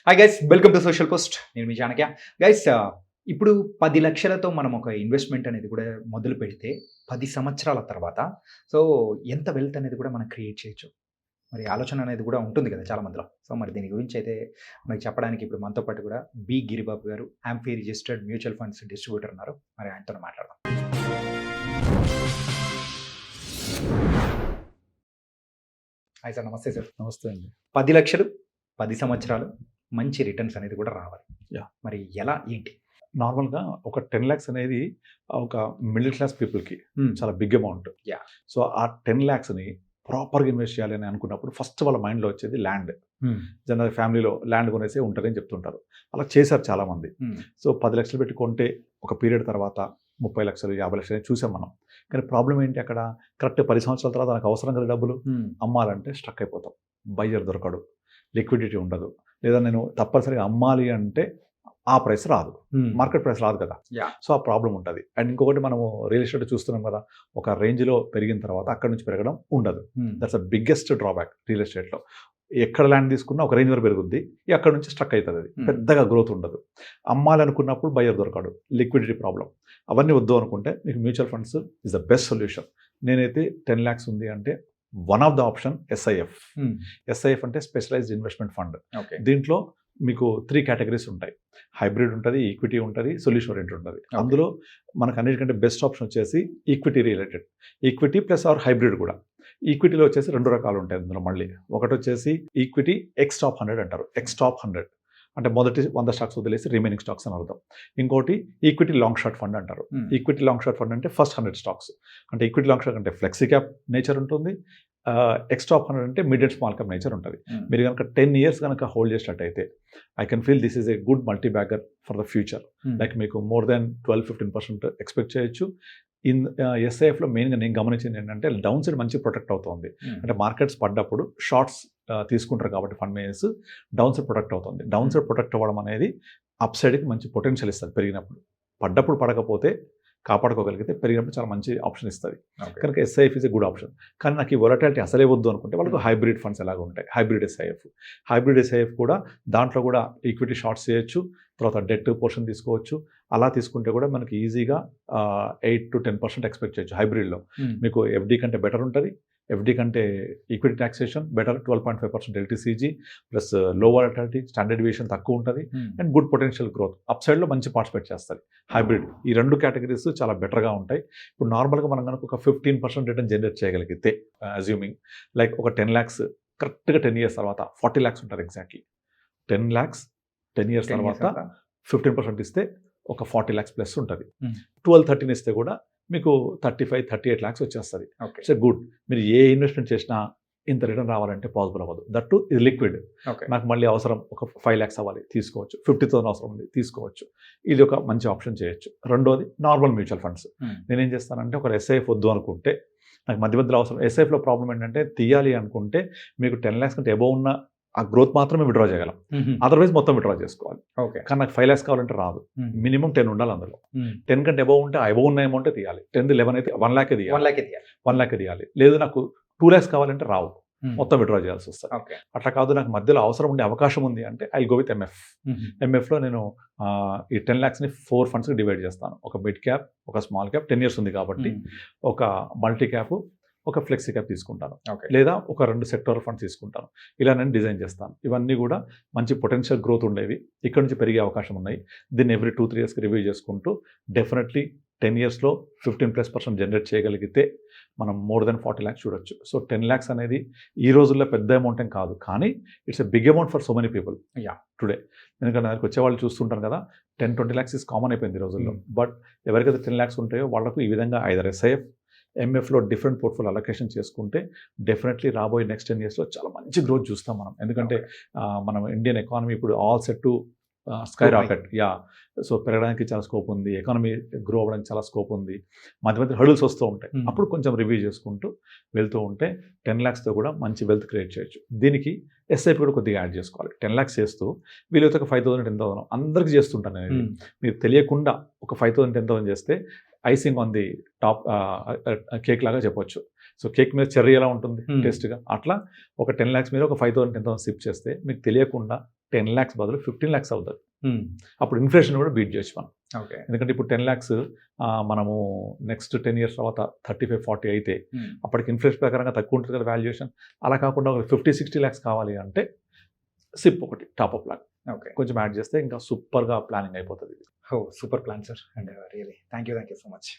Hi guys, welcome to social post. నేను మీ జానక్య. Guys, ఇప్పుడు 10 లక్షలతో మనం ఒక ఇన్వెస్ట్మెంట్ అనేది కూడా మొదలు పెడితే 10 సంవత్సరాల తర్వాత సో ఎంత వెల్త్ అనేది కూడా మనం క్రియేట్ చేయొచ్చు. మరి ఆలోచన అనేది కూడా ఉంటుంది కదా చాలా మందిలో. సో మరి దీని గురించి అయితే మనకి చెప్పడానికి ఇప్పుడు మనతో పాటు కూడా బి గిరిబాబు గారు, amphi registered mutual funds distributor ఉన్నారు. మరి ఆయనతో మాట్లాడదాం. హాయ్ సార్, నమస్తే సార్. నమస్తే అండి. 10 లక్షలు 10 సంవత్సరాలు మంచి రిటర్న్స్ అనేది కూడా రావాలి. యా. మరి ఎలా ఏంటి? నార్మల్‌గా ఒక 10 లాక్స్ అనేది ఒక మిడిల్ క్లాస్ పీపుల్‌కి చాలా బిగ్ అమౌంట్. యా. సో ఆ 10 లాక్స్‌ని ప్రాపర్‌గా ఇన్వెస్ట్ చేయాలి అని అనుకున్నప్పుడు ఫస్ట్ వాళ్ళ మైండ్‌లో వచ్చేది ల్యాండ్. జనరల్ ఫ్యామిలీలో ల్యాండ్ కొనేసి ఉంటుందని చెప్తుంటారు. అలా చేశారు చాలామంది. సో 10 లక్షలు పెట్టి కొంటే ఒక పీరియడ్ తర్వాత 30 లక్షలు 50 లక్షలు చూసాం మనం. కానీ ప్రాబ్లం ఏంటి అక్కడ? కరెక్ట్ 10 సంవత్సరాల తర్వాత నాకు అవసరం కదా డబ్బులు. అమ్మాలంటే స్ట్రక్ అయిపోతాం. బయ్యర్ దొరకడు, లిక్విడిటీ ఉండదు. లేదా నేను తప్పనిసరిగా అమ్మాలి అంటే ఆ ప్రైస్ రాదు, మార్కెట్ ప్రైస్ రాదు కదా. సో ఆ ప్రాబ్లం ఉంటుంది. అండ్ ఇంకొకటి మనము రియల్ ఎస్టేట్ చూస్తున్నాం కదా, ఒక రేంజ్లో పెరిగిన తర్వాత అక్కడ నుంచి పెరగడం ఉండదు. That's the biggest drawback real ఎస్టేట్లో. ఎక్కడ ల్యాండ్ తీసుకున్నా ఒక రేంజ్ వరకు పెరుగుద్ది, అక్కడ నుంచి స్ట్రక్ అవుతుంది. అది పెద్దగా గ్రోత్ ఉండదు. అమ్మాలనుకున్నప్పుడు బయ్యర్ దొరకడు, లిక్విడిటీ ప్రాబ్లం. అవన్నీ వద్దు అనుకుంటే మీకు mutual funds is the best solution. నేనైతే 10 లాక్స్ ఉంది అంటే one of the option SIF. SIF అంటే స్పెషలైజ్డ్ ఇన్వెస్ట్మెంట్ ఫండ్. దీంట్లో మీకు 3 కేటగిరీస్ ఉంటాయి. హైబ్రిడ్ ఉంటుంది, ఈక్విటీ ఉంటుంది, సొల్యూషన్ ఓరియంటెడ్ ఉంటుంది. అందులో మనకు అన్నిటికంటే బెస్ట్ ఆప్షన్ వచ్చేసి equity related. Equity plus or hybrid కూడా. ఈక్విటీలో వచ్చేసి 2 రకాలు ఉంటాయి అందులో మళ్ళీ. ఒకటి వచ్చేసి ఈక్విటీ ఎక్స్ టాప్ 100 అంటారు. ఎక్స్ టాప్ 100 అంటే మొదటి 100 స్టాక్స్ వదిలేసి రిమైనింగ్ స్టాక్స్ అని అర్థం. ఇంకోటి ఈక్విటీ లాంగ్ షార్ట్ ఫండ్ అంటారు. ఈక్విటీ లాంగ్ షార్ట్ ఫండ్ అంటే ఫస్ట్ 100 స్టాక్స్. అంటే ఈక్విటీ లాంగ్ షార్ట్ అంటే ఫ్లెక్సీ క్యాప్ నేచర్ ఉంటుంది. ఎక్స్ టాప్ 100 అంటే mid and small cap nature ఉంటుంది. మీరు కనుక 10 years కనుక హోల్డ్ చేసినట్టయితే I can feel this is a good multi bagger for the future. Like మీకు మోర్ దాన్ 12-15% ఎక్స్పెక్ట్ చేయొచ్చు. ఎస్ఐఎఫ్లో మెయిన్గా నేను గమనించింది ఏంటంటే డౌన్ సైడ్ మంచి ప్రొటెక్ట్ అవుతుంది. అంటే మార్కెట్స్ పడ్డప్పుడు షార్ట్స్ తీసుకుంటారు కాబట్టి fund managers, down side protect అవుతుంది. డౌన్ సైడ్ ప్రొటెక్ట్ అవ్వడం అనేది అప్ సైడ్కి మంచి పొటెన్షియల్ ఇస్తుంది పెరిగినప్పుడు. పడ్డప్పుడు పడకపోతే కాపాడుకోగలిగితే పెరిగినప్పుడు చాలా మంచి ఆప్షన్ ఇస్తుంది. కనుక SIF is a good option. కానీ నాకు ఈ వొలటాలిటీ అసలే వద్దు అనుకుంటే వాళ్ళకు హైబ్రిడ్ ఫండ్స్ ఎలాగ ఉంటాయి. హైబ్రిడ్ ఎస్ఐఎఫ్ కూడా దాంట్లో కూడా ఈక్విటీ షార్ట్స్ చేయొచ్చు, తర్వాత డెట్ పోర్షన్ తీసుకోవచ్చు. అలా తీసుకుంటే కూడా మనకి ఈజీగా 8-10% ఎక్స్పెక్ట్ చేయొచ్చు. హైబ్రిడ్లో మీకు ఎఫ్డీ కంటే బెటర్ ఉంటుంది. ఎఫ్డీ కంటే equity taxation better, 12.5% LTCG plus లో వాలటాలిటీ, స్టాండర్డ్ డీవియేషన్ తక్కువ ఉంటుంది and good potential growth. Up సైడ్లో మంచి పార్టిసిపేట్ చేస్తుంది హైబ్రిడ్. ఈ 2 కేటగిరీస్ చాలా బెటర్గా ఉంటాయి. ఇప్పుడు నార్మల్గా మనం కనుక ఒక 15% రిటర్న్ జనరేట్ చేయగలిగితే, అజ్యూమింగ్ లైక్ ఒక 10 లాక్స్ కరెక్ట్గా 10 years తర్వాత 40 లాక్స్ ఉంటారు. ఎగ్జాక్ట్లీ 10 లాక్స్ 10 years తర్వాత 15% ఇస్తే ఒక 40 లాక్స్ ప్లస్ ఉంటుంది. 12-13 ఇస్తే కూడా మీకు 35-38 లాక్స్ వచ్చేస్తుంది. So good. మీరు ఏ ఇన్వెస్ట్మెంట్ చేసినా ఇంత రిటర్న్ రావాలంటే పాసిబుల్ అవ్వదు. దట్టు ఇది లిక్విడ్. నాకు మళ్ళీ అవసరం ఒక 5 లాక్స్ అవ్వాలి, తీసుకోవచ్చు. 50,000 అవసరం ఉంది, తీసుకోవచ్చు. ఇది ఒక మంచి ఆప్షన్ చేయొచ్చు. రెండోది నార్మల్ మ్యూచువల్ ఫండ్స్. నేనేం చేస్తానంటే ఒక ఎస్ఐఎఫ్ వద్దు అనుకుంటే నాకు మధ్యలో అవసరం. ఎస్ఐఎఫ్లో ప్రాబ్లం ఏంటంటే తీయాలి అనుకుంటే మీకు 10 లాక్స్ కంటే అబోవ్ ఉన్న ఆ గ్రోత్ మాత్రమే విడ్రా చేయగలం. అదర్వైజ్ మొత్తం విడ్రా చేసుకోవాలి. కానీ నాకు 5 లాక్స్ కావాలంటే రాదు. మినిమం 10 ఉండాలి అందులో. 10 కంటే అబోవ్ ఉంటే అబోవ్ ఉన్న అమౌంటే తీయాలి. 10-11 అయితే 1 లాక్ తీయాలి. లేదు నాకు 2 లాక్స్ కావాలంటే రావు, మొత్తం విడ్రా చేయాల్సి వస్తుంది. అట్లా కాదు నాకు మధ్యలో అవసరం ఉండే అవకాశం ఉంది అంటే ఐ గో విత్ ఎంఎఫ్లో నేను ఈ 10 లాక్స్ని 4 ఫండ్స్కి డివైడ్ చేస్తాను. ఒక మిడ్ క్యాప్, ఒక స్మాల్ క్యాప్, 10 years ఉంది కాబట్టి ఒక మల్టీ క్యాప్, ఒక ఫ్లెక్సీ క్యాప్ తీసుకుంటాను. లేదా ఒక 2 సెక్టర్ ఫండ్స్ తీసుకుంటాను. ఇలా నేను డిజైన్ చేస్తాను. ఇవన్నీ కూడా మంచి పొటెన్షియల్ గ్రోత్ ఉండేవి, ఇక్కడ నుంచి పెరిగే అవకాశం ఉన్నాయి. దీన్ని ఎవ్రీ 2-3 yearsకి రివ్యూ చేసుకుంటూ డెఫినెట్లీ 10 yearsలో 15+% జనరేట్ చేయగలిగితే మనం మోర్ దెన్ 40 లాక్స్ చూడొచ్చు. సో 10 లాక్స్ అనేది ఈ రోజుల్లో పెద్ద అమౌంట్ ఏం కాదు, కానీ it's a big amount for so many people today. ఎందుకంటే దానికి వచ్చేవాళ్ళు చూస్తుంటారు కదా, 10-20 లాక్స్ ఇస్ కామన్ అయిపోయింది ఈ రోజుల్లో. బట్ ఎవరికైతే 10 లాక్స్ ఉంటాయో వాళ్ళకు ఈ విధంగా ఐదర్ ఎస్ఐఎఫ్, ఎంఎఫ్లో డిఫరెంట్ పోర్ట్ఫోలియో అలొకేషన్ చేసుకుంటే డెఫినెట్లీ రాబోయే నెక్స్ట్ 10 yearsలో చాలా మంచి గ్రోత్ చూస్తాం మనం. ఎందుకంటే మనం ఇండియన్ ఎకానమీ ఇప్పుడు all set to sky rocket. So పెరగడానికి చాలా స్కోప్ ఉంది, ఎకానమీ గ్రో అవ్వడానికి చాలా స్కోప్ ఉంది. మధ్య హర్డల్స్ వస్తూ ఉంటాయి. అప్పుడు కొంచెం రివ్యూ చేసుకుంటూ వెళ్తూ ఉంటే 10 లాక్స్తో కూడా మంచి వెల్త్ క్రియేట్ చేయొచ్చు. దీనికి ఎస్ఐపి కూడా కొద్దిగా యాడ్ చేసుకోవాలి. 10 లాక్స్ చేస్తూ వీలైతే ఒక 5,000, 10,000 అందరికీ చేస్తుంటాను నేను. మీరు తెలియకుండా ఒక 5,000, 10,000 చేస్తే icing on the top cake లాగా చెప్పొచ్చు. సో కేక్ మీద చెర్రీ ఎలా ఉంటుంది టేస్ట్గా, అట్లా ఒక 10 lakhs మీద ఒక 5,000, 10,000 సిప్ చేస్తే మీకు తెలియకుండా 10 lakhs బదులు 15 lakhs అవుతుంది. అప్పుడు ఇన్ఫ్లేషన్ కూడా బీట్ చేయొచ్చు మనం. ఓకే. ఎందుకంటే ఇప్పుడు 10 lakhs మనము నెక్స్ట్ 10 years తర్వాత 35-40 అయితే అప్పటికి ఇన్ఫ్లేషన్ ప్రకారంగా తక్కువ ఉంటుంది కదా వాల్యుయేషన్. అలా కాకుండా ఒక 50-60 lakhs కావాలి అంటే సిప్ ఒకటి టాప్అప్ లాగా ఓకే. కొంచెం యాడ్ చేస్తే ఇంకా సూపర్గా ప్లానింగ్ అయిపోతుంది. ఓ super plan sir. And really thank you so much.